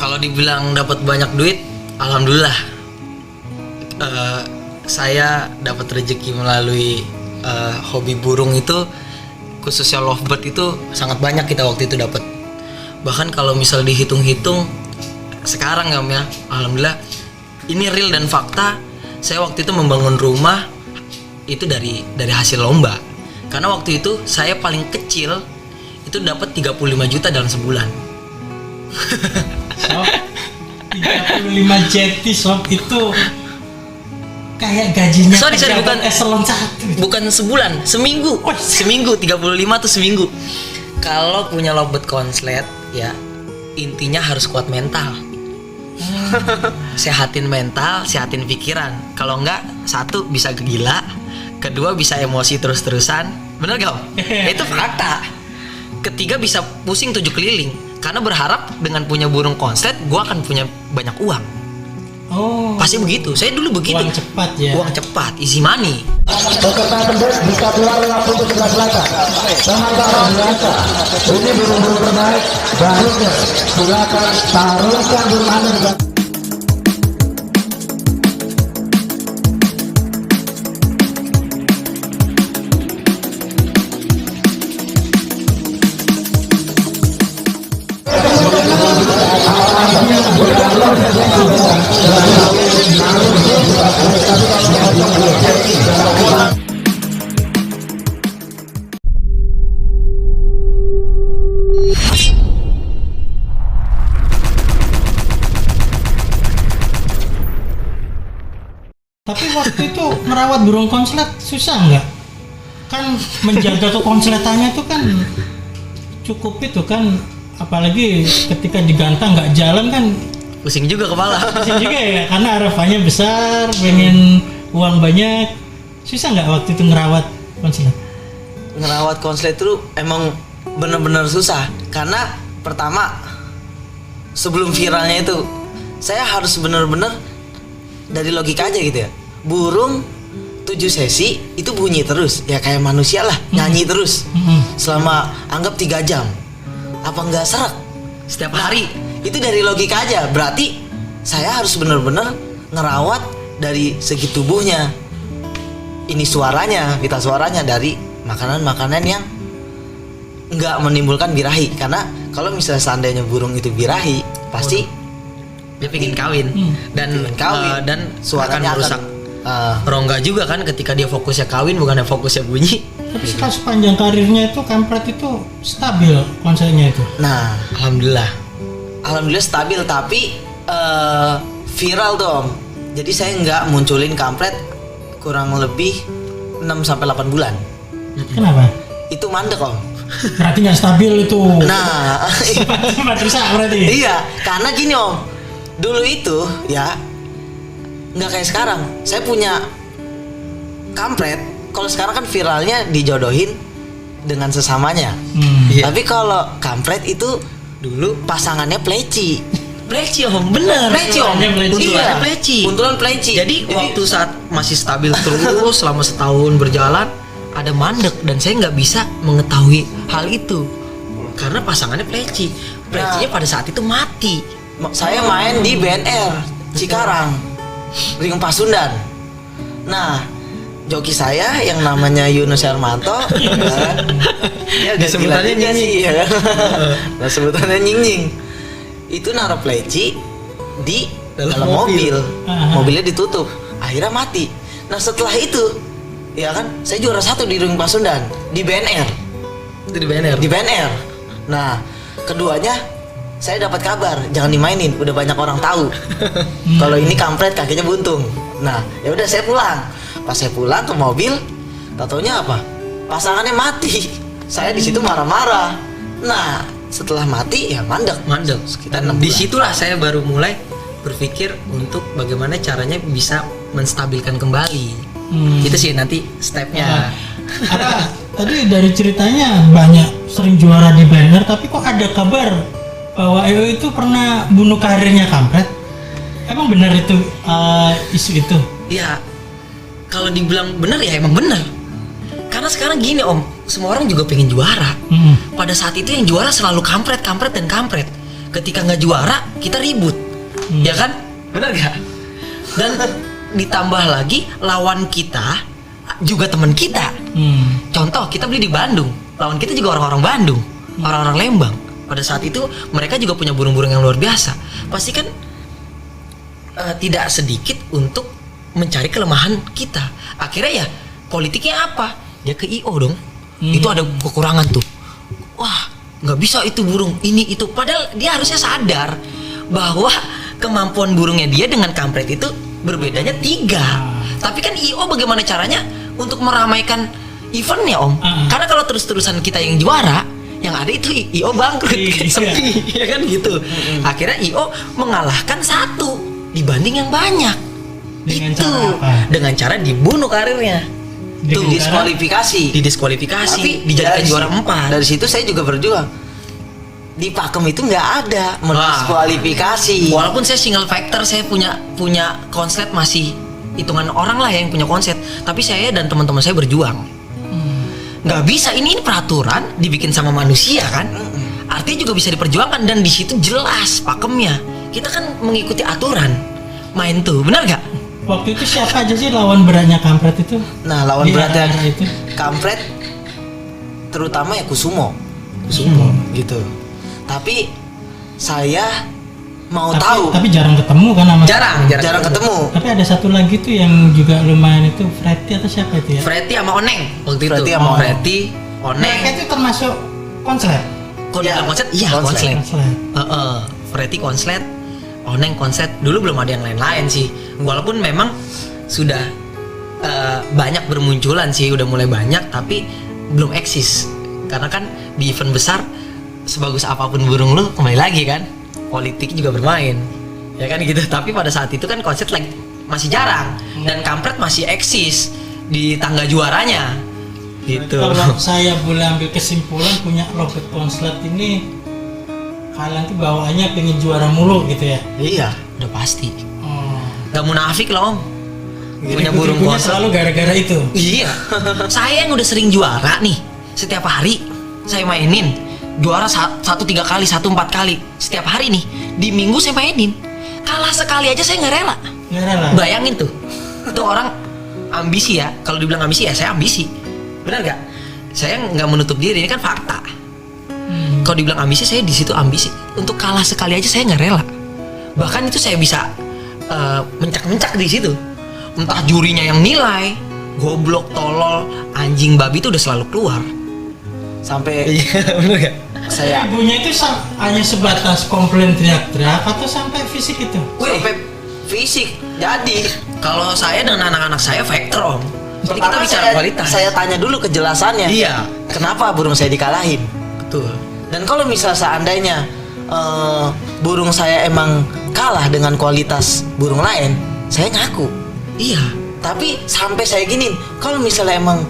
Kalau dibilang dapat banyak duit, alhamdulillah. Saya dapat rezeki melalui hobi burung itu, khususnya lovebird itu sangat banyak kita waktu itu dapat. Bahkan kalau misal dihitung-hitung sekarang ya, alhamdulillah ini real dan fakta. Saya waktu itu membangun rumah itu dari hasil lomba. Karena waktu itu saya paling kecil itu dapat 35 juta dalam sebulan. Sob, 35 jeti sob itu kayak gajinya Sorry, bukan eselon 1. Bukan sebulan, seminggu. Seminggu 35 tuh seminggu. Kalau punya lovebird konslet ya, intinya harus kuat mental. Sehatin mental, sehatin pikiran. Kalau enggak, satu bisa gila, kedua bisa emosi terus-terusan. Bener gak? Itu fakta. Ketiga bisa pusing 7 keliling. Karena berharap dengan punya burung konslet, gue akan punya banyak uang. Oh, Pasti begitu. Saya dulu begitu. uang cepat ya. Uang cepat, easy money. Peserta tembus bisa keluar langsung ke sebelah belakang. Teman-teman biasa, ini burung-burung terbaik. Barunya silakan taruhkan burung Anda di belakang. Tapi waktu itu merawat burung konslet susah nggak? Kan menjaga kekonsletannya itu kan cukup itu kan, apalagi ketika digantang nggak jalan kan Pusing juga kepala. pusing juga ya, karena harapannya besar, pengen uang banyak. Susah nggak waktu itu ngerawat konslet? Ngerawat konslet itu emang bener-bener susah. Karena pertama, sebelum viralnya itu, saya harus bener-bener dari logika aja gitu ya. Burung 7 sesi itu bunyi terus, ya kayak manusia lah, nyanyi terus selama anggap 3 jam. Apa nggak serak setiap hari? Itu dari logika aja. Berarti saya harus bener-bener ngerawat dari segi tubuhnya. Ini suaranya, pita suaranya dari makanan-makanan yang nggak menimbulkan birahi. Karena kalau misalnya seandainya burung itu birahi, pasti dia pengen kawin dan dan suaranya akan merusak akan, rongga juga kan ketika dia fokusnya kawin bukannya fokusnya bunyi. Tapi sepanjang karirnya itu kampret itu stabil konsernya itu. Nah, alhamdulillah stabil, tapi viral tuh Om. Jadi saya nggak munculin kampret kurang lebih 6-8 bulan. Kenapa? Itu mandek Om. Berarti nggak stabil itu. Nah, Cepat rusak berarti. iya, karena gini Om. Dulu itu ya nggak kayak sekarang. Saya punya kampret. Kalau sekarang kan viralnya dijodohin dengan sesamanya. Iya. Tapi kalau kampret itu dulu pasangannya pleci. Pleci Om, bener. Pleci Om. Iya, pleci. Buntulan pleci. Jadi waktu saat masih stabil terus selama setahun berjalan, ada mandek dan saya nggak bisa mengetahui hal itu karena pasangannya pleci. Plecinya pada saat itu mati. Saya main di BNR Cikarang, Ring Pasundan. Nah, joki saya yang namanya Yunus Hermanto, ya Sebutannya gila sih, ya kan? Nah, sebutannya nying. Itu naruh pleci di dalam mobil. Mobilnya ditutup, akhirnya mati. Nah, setelah itu, ya kan, saya juara 1 di Ring Pasundan di BNR. Itu di BNR. Nah, keduanya saya dapat kabar jangan dimainin, udah banyak orang tahu kalau ini kampret kakinya buntung. Nah, ya udah saya pulang. Pas saya pulang ke mobil, taunya apa? Pasangannya mati. Saya di situ marah-marah. Nah, setelah mati ya mandek. Sekitar 6 bulan. Disitulah saya baru mulai berpikir untuk bagaimana caranya bisa menstabilkan kembali. Itu sih nanti stepnya. Apa tadi dari ceritanya banyak sering juara di banner, tapi kok ada kabar bahwa EO itu pernah bunuh karirnya kampret? Emang benar itu isu itu? Ya, kalau dibilang benar ya emang benar. Karena sekarang gini Om, semua orang juga pengen juara. Pada saat itu yang juara selalu kampret. ketika nggak juara kita ribut, ya kan? Benar gak? Dan ditambah lagi lawan kita juga teman kita. Contoh kita beli di Bandung, lawan kita juga orang-orang Bandung, orang-orang Lembang. Pada saat itu mereka juga punya burung-burung yang luar biasa. Pasti kan tidak sedikit untuk mencari kelemahan kita. Akhirnya ya politiknya apa? Ya ke IO dong. Itu ada kekurangan tuh. Wah, nggak bisa itu burung ini itu. Padahal dia harusnya sadar bahwa kemampuan burungnya dia dengan kampret itu berbedanya 3. Tapi kan IO bagaimana caranya untuk meramaikan eventnya Om? Karena kalau terus-terusan kita yang juara, yang ada itu IO bangkrut, sepi, ya kan gitu. Akhirnya IO mengalahkan 1 dibanding yang banyak. Dengan itu cara apa? dengan cara dibunuh karirnya. Tuh, Didiskualifikasi. didiskualifikasi, Tapi dijadikan dari- juara 4. Dari situ saya juga berjuang. Di Pakem itu nggak ada mendiskualifikasi. Walaupun saya single factor, saya punya konslet masih hitungan orang lah yang punya konslet, tapi saya dan teman-teman saya berjuang. Nggak bisa, ini peraturan dibikin sama manusia kan, artinya juga bisa diperjuangkan dan di situ jelas pakemnya. Kita kan mengikuti aturan main tuh, benar nggak? Waktu itu siapa aja sih lawan beratnya kampret itu? Nah, lawan Di beratnya era itu. kampret terutama ya Kusumo gitu. Tapi saya mau tahu, Tapi jarang ketemu kan sama. jarang ketemu. Tapi ada satu lagi tuh yang juga lumayan itu, Freddy atau siapa itu ya? Freddy sama Oneng waktu itu. Freddy sama Oneng. Freddy, Oneng. Mereka itu termasuk konslet. Kalau Ya, dibilang konslet, iya konslet. konslet. Freddy konslet, Oneng konslet. Dulu belum ada yang lain-lain sih. Walaupun memang sudah banyak bermunculan sih, udah mulai banyak, tapi belum eksis. Karena kan di event besar, sebagus apapun burung lu, kembali lagi kan, politik juga bermain, ya kan gitu. Tapi pada saat itu kan konslet lagi masih jarang dan kampret masih eksis di tangga juaranya, gitu. Kalau saya boleh ambil kesimpulan, punya Robert Konslet ini kalian tuh bawaannya pengen juara mulu gitu ya? Iya. Udah pasti. Oh. Gak munafik lah Om. Punya Jadi burung punya konslet. selalu gara-gara itu. Iya. Saya yang udah sering juara nih, setiap hari saya mainin juara 1 3 kali, 1 4 kali setiap hari nih. Di minggu saya mainin, kalah sekali aja saya nggak rela. Nggak rela. Bayangin tuh, itu orang ambisi ya. Kalau dibilang ambisi ya saya ambisi, benar nggak? Saya nggak menutup diri, ini kan fakta. Kalau dibilang ambisi, saya di situ ambisi. Untuk kalah sekali aja saya nggak rela. Bahkan itu saya bisa mencak-mencak di situ. Entah jurinya yang nilai, goblok, tolol, anjing, babi itu udah selalu keluar. Sampai Bener gak? saya Ibunya itu hanya sebatas komplain teriak-teriak atau sampai fisik itu? sampai fisik. Jadi Kalau saya dengan anak-anak saya factor Om. Jadi kita pertama bicara kualitas. saya tanya dulu kejelasannya. Iya. Kenapa burung saya dikalahin? Betul. Dan kalau misal seandainya burung saya emang kalah dengan kualitas burung lain, saya ngaku. Iya. Tapi sampai saya giniin, kalau misalnya emang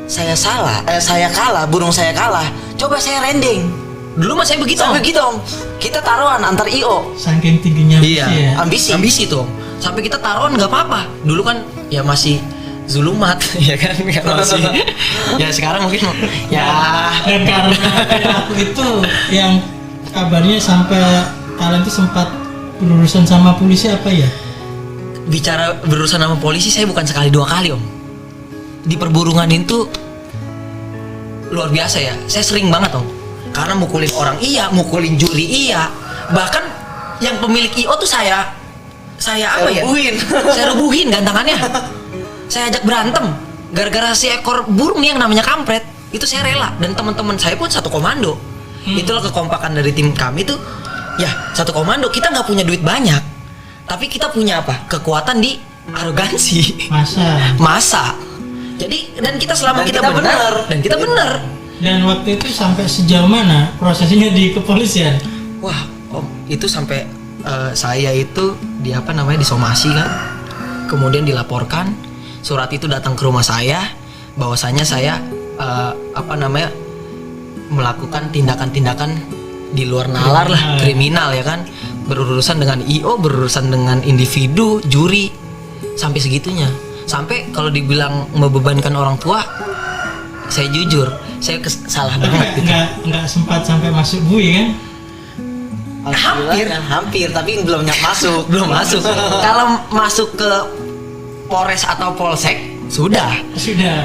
saya salah, saya kalah, burung saya kalah, coba saya rending. Dulu mah saya begitu. Sampai gitu Om. Kita taruhan antar IO. Saking tingginya Iya. ambisi ya. Ambisi. Ambisi tuh. Sampai kita taruhan nggak apa-apa. Dulu kan ya masih zulumat ya kan, masih. Ya sekarang mungkin ya. Dan karena aku itu yang kabarnya sampai kalian tuh sempat berurusan sama polisi apa ya? Bicara berurusan sama polisi, saya bukan sekali 2 kali Om. Di perburungan itu luar biasa ya. Saya sering banget Om. Karena mukulin orang iya, mukulin juri iya. Bahkan yang pemilik IO tuh saya apa ya? Rubuhin. Saya rubuhin gantangannya. Saya ajak berantem gara-gara si ekor burung nih yang namanya kampret. Itu saya rela dan teman-teman saya pun satu komando. Itulah kekompakan dari tim kami tuh. Ya, satu komando. Kita nggak punya duit banyak. Tapi kita punya apa? Kekuatan di arogansi. Masa. Jadi dan kita selama Dan kita kita benar benar. dan kita benar. Dan waktu itu sampai sejauh mana prosesnya di kepolisian? Wah, Om, itu sampai saya itu disomasi kan. Kemudian dilaporkan, surat itu datang ke rumah saya bahwasanya saya melakukan tindakan-tindakan di luar nalar lah, kriminal ya kan. Berurusan dengan IO, berurusan dengan individu, juri, sampai segitunya. Sampai kalau dibilang membebankan orang tua, saya jujur, saya salah banget gitu. Nggak sempat sampai masuk bui kan? Hampir, tapi belum masuk. Belum masuk. Kalau masuk ke Polres atau Polsek sudah.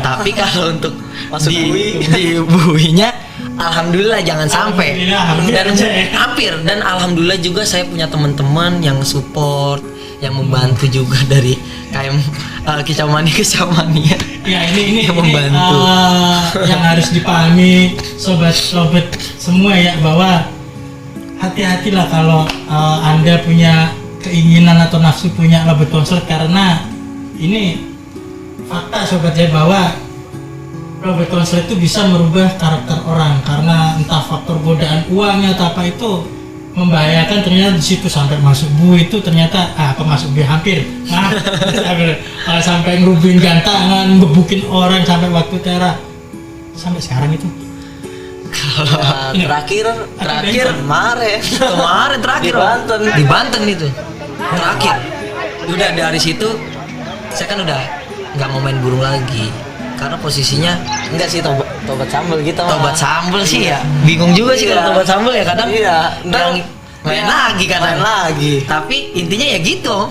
Tapi kalau untuk Masuk di buinya, alhamdulillah jangan sampai. Alhamdulillah, Hampir. Dan alhamdulillah juga saya punya teman-teman yang support, yang membantu juga dari KM Kicamani. Ya ini Yang membantu. Yang harus dipahami sobat-sobat semua ya, bahwa hati-hatilah kalau Anda punya keinginan atau nafsu punya lobet konslet, karena ini fakta sobat ya, bahwa lobet konslet itu bisa merubah karakter orang, karena entah faktor godaan uangnya atau apa itu membahayakan. Ternyata di situ sampai masuk bu itu ternyata masuk bu hampir sampai ngerubuhin gantangan, ngebukin orang sampai waktu Tera sampai sekarang itu. Terakhir kemarin terakhir di Banten itu terakhir. Udah dari situ saya kan udah nggak mau main burung lagi, karena posisinya enggak sih, tobat sambel gitu. tobat sambel sih ya, bingung juga sih kalau tobat sambel ya, kadang yang main lagi kadang. Main lagi. Tapi intinya ya gitu.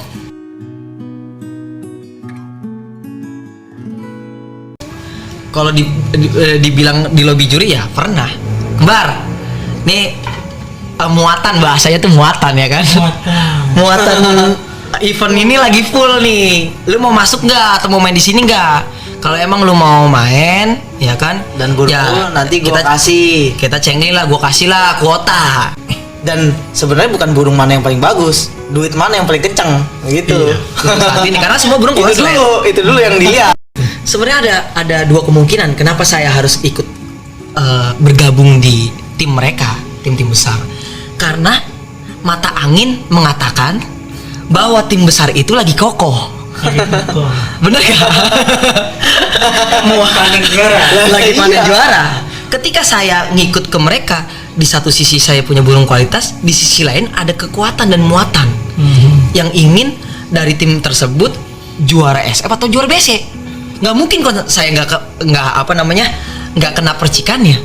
Kalau dibilang di lobi juri ya pernah. Kembar. Nih muatan, bahasanya tuh muatan ya kan? Muatan event ini lagi full nih. Lu mau masuk nggak atau mau main di sini nggak? Kalau emang lu mau main, ya kan? Dan burung nanti gua kasih. Kita cengin lah, gua kasih lah kuota. Dan sebenarnya bukan burung mana yang paling bagus, duit mana yang paling kenceng, gitu. Saat ini karena semua burung konslet. Itu dulu yang dilihat. Sebenarnya ada dua kemungkinan kenapa saya harus ikut bergabung di tim mereka, tim besar. Karena mata angin mengatakan bahwa tim besar itu lagi kokoh. Bener gak? Lagi panen juara. Ketika saya ngikut ke mereka, di satu sisi saya punya burung kualitas, di sisi lain ada kekuatan dan muatan yang ingin dari tim tersebut juara SF atau juara BC. Nggak mungkin kok saya nggak kena percikannya.